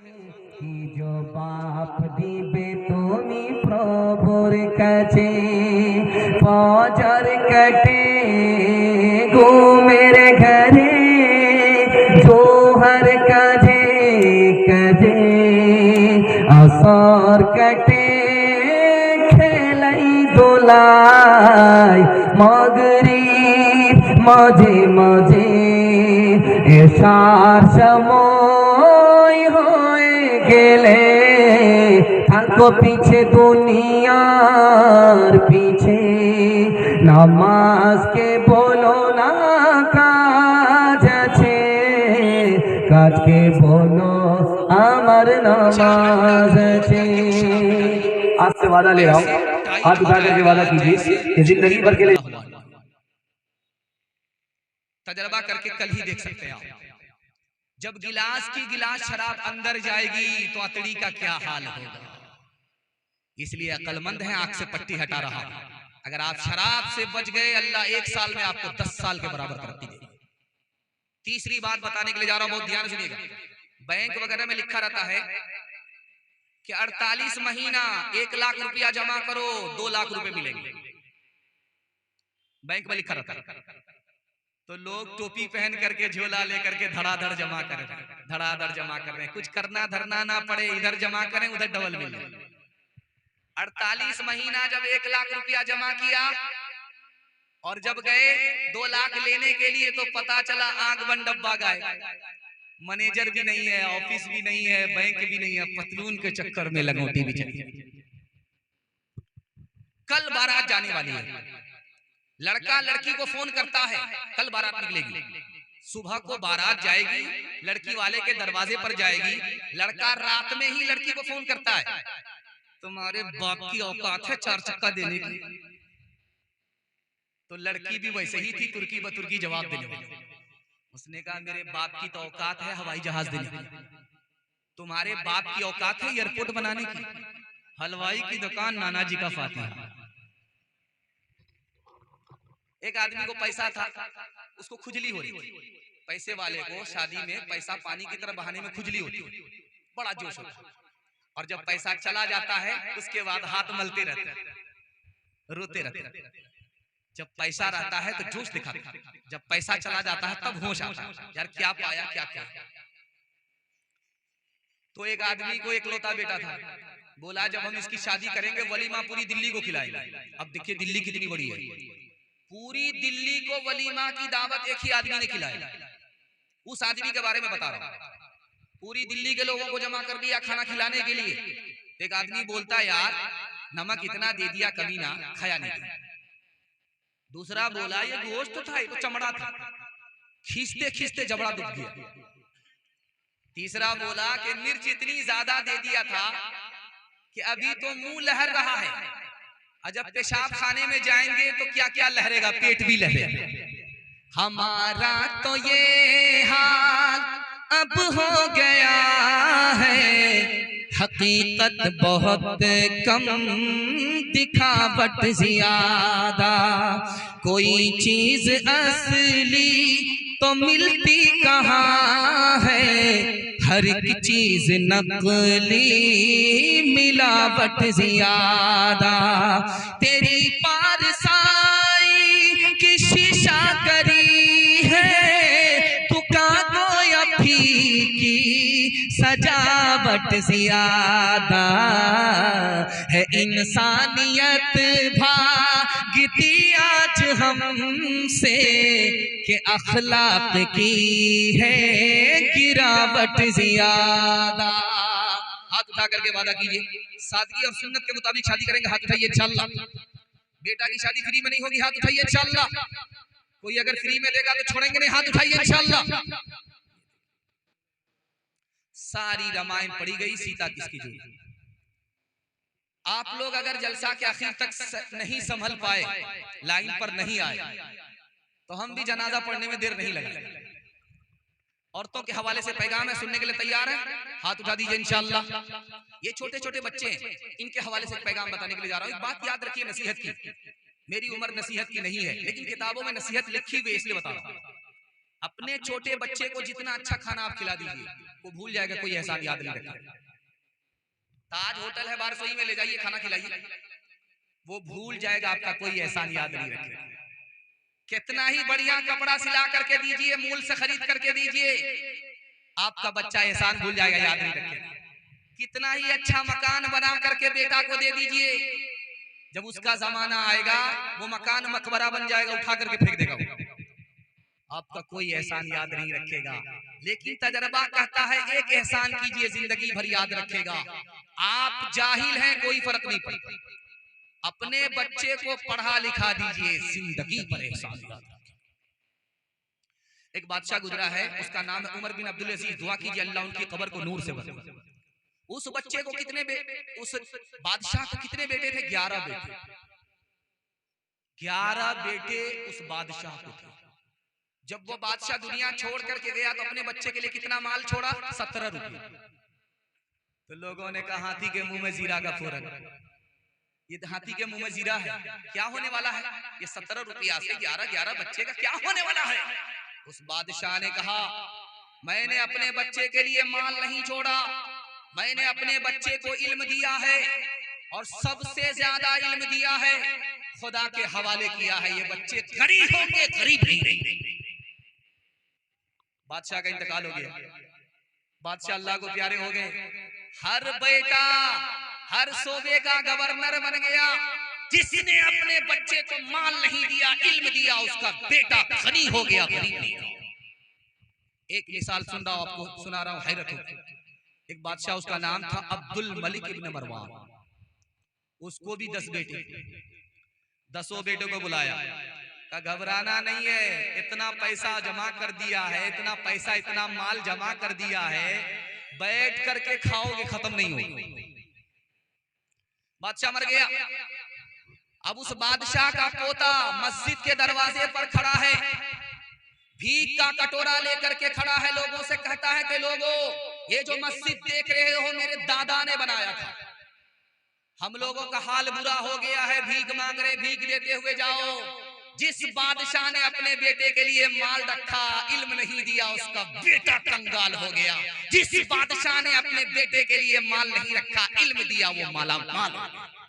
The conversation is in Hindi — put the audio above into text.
কি জবাব দিবে তুমি প্রভুর কাছে ফজর কাটে ঘুমের ঘরে জোহর কাজে কাজে আসর কাটে খেলাই দোলাই মাগরিব মাঝে মাঝে এশার সময় হয়ে গেলে থাকো পিছে দুনিয়ার পিছে নামাজকে বলো না কাজ আছে কাজকে বলো আমার নামাज আছে। आपसे वादा ले रहा हूँ, हाथ उठा करके वादा कीजिए कि जिंदगी भर के लिए तजर्बा करके कल ही देख सकते हैं आप। जब गिलास की गिलास शराब अंदर जाएगी तो अतड़ी का क्या हाल होगा। इसलिए अक्लमंद है, आंख से पट्टी हटा रहा हूं। अगर आप शराब से बच गए अल्लाह 1 साल में आपको 10 साल के बराबर तरक्की देगी। तीसरी बात बताने के लिए जा रहा हूं, बहुत ध्यान सुनिएगा। बैंक वगैरह में लिखा रहता है कि 48 महीना 1 लाख रुपया जमा करो 2 लाख रुपए मिलेंगे, बैंक में लिखा रहता है। तो लोग टोपी पहन करके झोला लेकर के धड़ाधड़ जमा कर रहे हैं, धड़ाधड़ जमा कर रहे हैं। कुछ करना धरना ना पड़े, इधर जमा करें उधर डबल मिल जाए। 48 महीना जब 1 लाख रुपया जमा किया और जब गए 2 लाख लेने के लिए तो पता चला आग बन डब्बा गए। मैनेजर भी नहीं है, ऑफिस भी नहीं है, बैंक भी नहीं है, पतलून के चक्कर में लंगोटी भी चली। कल बारात जाने वाली है, लड़का लड़की को फोन करता है कल बारात निकलेगी। सुबह को बारात जाएगी, लड़की वाले के दरवाजे पर जाएगी। लड़का रात में ही लड़की को फोन करता है, तुम्हारे बाप की औकात है 4 चक्का देने की। तो लड़की भी वैसे ही थी, तुर्की बतुर्की जवाब देने वाली। उसने कहा मेरे बाप की तो औकात है हवाई जहाज देने की, तुम्हारे बाप की औकात है एयरपोर्ट बनाने की। हलवाई की दुकान नाना जी का फातिहा। एक आदमी को पैसा था, उसको खुजली हो रही थी। पैसे वाले को शादी में पैसा पानी की तरह बहाने में खुजली होती है, बड़ा जोश होता है। और जब पैसा चला जाता है उसके बाद हाथ मलते रहते हैं, रोते रहते हैं। जब पैसा रहता है तो जोश दिखाते हैं, जब पैसा चला जाता है तब होश आता है, यार क्या पाया क्या क्या। तो एक आदमी को एकलौता बेटा था, बोला जब हम इसकी शादी करेंगे वलीमा पूरी दिल्ली को खिलाएंगे। अब देखिए दिल्ली कितनी बड़ी है, पूरी दिल्ली को वलीमा की दावत एक ही आदमी ने खिलाई। उस आदमी के बारे में बता रहा हूं। पूरी दिल्ली के लोगों को जमा कर दिया खाना खिलाने के लिए। एक आदमी बोलता यार नमक इतना दे दिया कमीना, खाया नहीं। दूसरा बोला ये गोश्त था, ये तो चमड़ा था, खींचते खींचते जबड़ा दुख गया। तीसरा बोला कि मिर्च इतनी ज्यादा दे दिया था कि अभी तो मुंह लहर रहा है, और जब पेशाब खाने में जाएंगे तो क्या क्या लहरेगा, पेट भी लहरेगा। हमारा तो ये हाल अब हो गया है, हकीकत बहुत कम दिखावट ज्यादा। कोई चीज असली तो मिलती कहाँ है, हर एक चीज नकली मिलावट ज्यादा। तेरी पारसाई की शीशा करी है, तू कागो या फीकी सजावट ज्यादा है। इंसानियत भागती आज हमसे कि अखलाक की है गिरावट ज्यादा। हाथ उठा करके वादा कीजिए सादगी और सुन्नत के मुताबिक शादी करेंगे। हाथ उठाइए इंशाअल्लाह। बेटा की शादी फ्री में नहीं होगी, हाथ उठाइए इंशाअल्लाह। कोई अगर फ्री में देगा तो छोड़ेंगे नहीं, हाथ उठाइए इंशाअल्लाह। सारी रामायण पढ़ी गई, सीता किसकी जोड़ी। आप लोग अगर जलसा के आखिर तक नहीं संभल पाए, लाइन पर नहीं आए, तो हम भी जनाजा पढ़ने में देर नहीं लगाएंगे। औरतों के हवाले से पैगाम है, सुनने के लिए तैयार है? हाथ उठा दीजिए इंशाअल्लाह। ये छोटे छोटे बच्चे हैं, इनके हवाले से पैगाम बताने के लिए जा रहा हूँ। एक बात याद रखिए नसीहत की, मेरी उम्र नसीहत की नहीं है, लेकिन किताबों में नसीहत लिखी हुई है इसलिए बता रहा हूँ। अपने छोटे बच्चे को जितना अच्छा खाना आप खिला दीजिए, वो भूल जाएगा कोई एहसान याद नहीं रखेगा। ताज होटल है, बाहर सोई में ले जाइए, खाना खिलाइए, वो भूल जाएगा आपका कोई एहसान याद नहीं रखेगा। कितना ही बढ़िया कपड़ा सिला करके दीजिए, मूल से खरीद करके दीजिए, आपका बच्चा एहसान भूल जाएगा, याद नहीं रखेगा। कितना ही अच्छा मकान बना करके बेटा को दे दीजिए, जब उसका जमाना आएगा वो मकान मकबरा बन जाएगा, उठा करके फेंक देगा वो। आपका कोई एहसान याद नहीं रखेगा। लेकिन तजर्बा कहता है एक एहसान कीजिए जिंदगी भर याद रखेगा। आप जाहिल हैं कोई फर्क नहीं पड़ता, अपने बच्चे को पढ़ा लिखा दीजिए, जिंदगी पर एहसान याद रखेगा। एक बादशाह गुजरा है, उसका नाम है उमर बिन अब्दुल अजीज। दुआ कीजिए अल्लाह उनकी कब्र को नूर से भरे। उस बच्चे को उस बादशाह को कितने बेटे थे? 11 बेटे। 11 बेटे उस बादशाह को थे। जब वो बादशाह दुनिया छोड़ करके गया तो अपने बच्चे के लिए कितना माल छोड़ा? 17 रुपये। तो लोगों ने कहा हाथी के मुंह में जीरा का फोरन, ये हाथी के मुंह में जीरा है, क्या होने वाला है? ये 17 रुपया से 11 बच्चे का क्या होने वाला है? उस बादशाह ने कहा मैंने अपने बच्चे के लिए माल नहीं छोड़ा, मैंने अपने बच्चे को इल्म दिया है, और सबसे ज्यादा इल्म दिया है, खुदा के हवाले किया है। ये बच्चे गरीब होंगे, गरीब नहीं रहेंगे। बादशाह का इंतकाल हो गया, बादशाह अल्लाह को प्यारे हो गए। हर बेटा हर सूबे का गवर्नर बन गया। जिसने अपने बच्चे को माल नहीं दिया, इल्म दिया, उसका बेटा गनी हो गया, गरीब नहीं रहा। एक मिसाल सुन रहा हूं आपको, सुना रहा हूं, हैरत हो। एक बादशाह, उसका नाम था अब्दुल मलिक इब्न मरवान। उसको भी 10 बेटे, 10 बेटों को बुलाया, कहा घबराना नहीं है, इतना पैसा जमा कर दिया है, इतना पैसा इतना माल जमा कर दिया है, बैठ करके खाओगे, खत्म नहीं होगा। बादशाह मर गया। अब उस बादशाह का पोता मस्जिद के दरवाजे पर खड़ा है, भीख का कटोरा लेकर के खड़ा है, लोगों से कहता है कि लोगों, ये जो मस्जिद देख रहे हो मेरे दादा ने बनाया था, हम लोगों का हाल बुरा हो गया है, भीख मांग रहे, भीख देते हुए जाओ। जिस बादशाह ने अपने बेटे के लिए माल रखा, इल्म नहीं दिया, उसका बेटा कंगाल हो गया। जिस बादशाह ने अपने बेटे के लिए माल नहीं रखा, इल्म दिया, वो माला माल हो गया।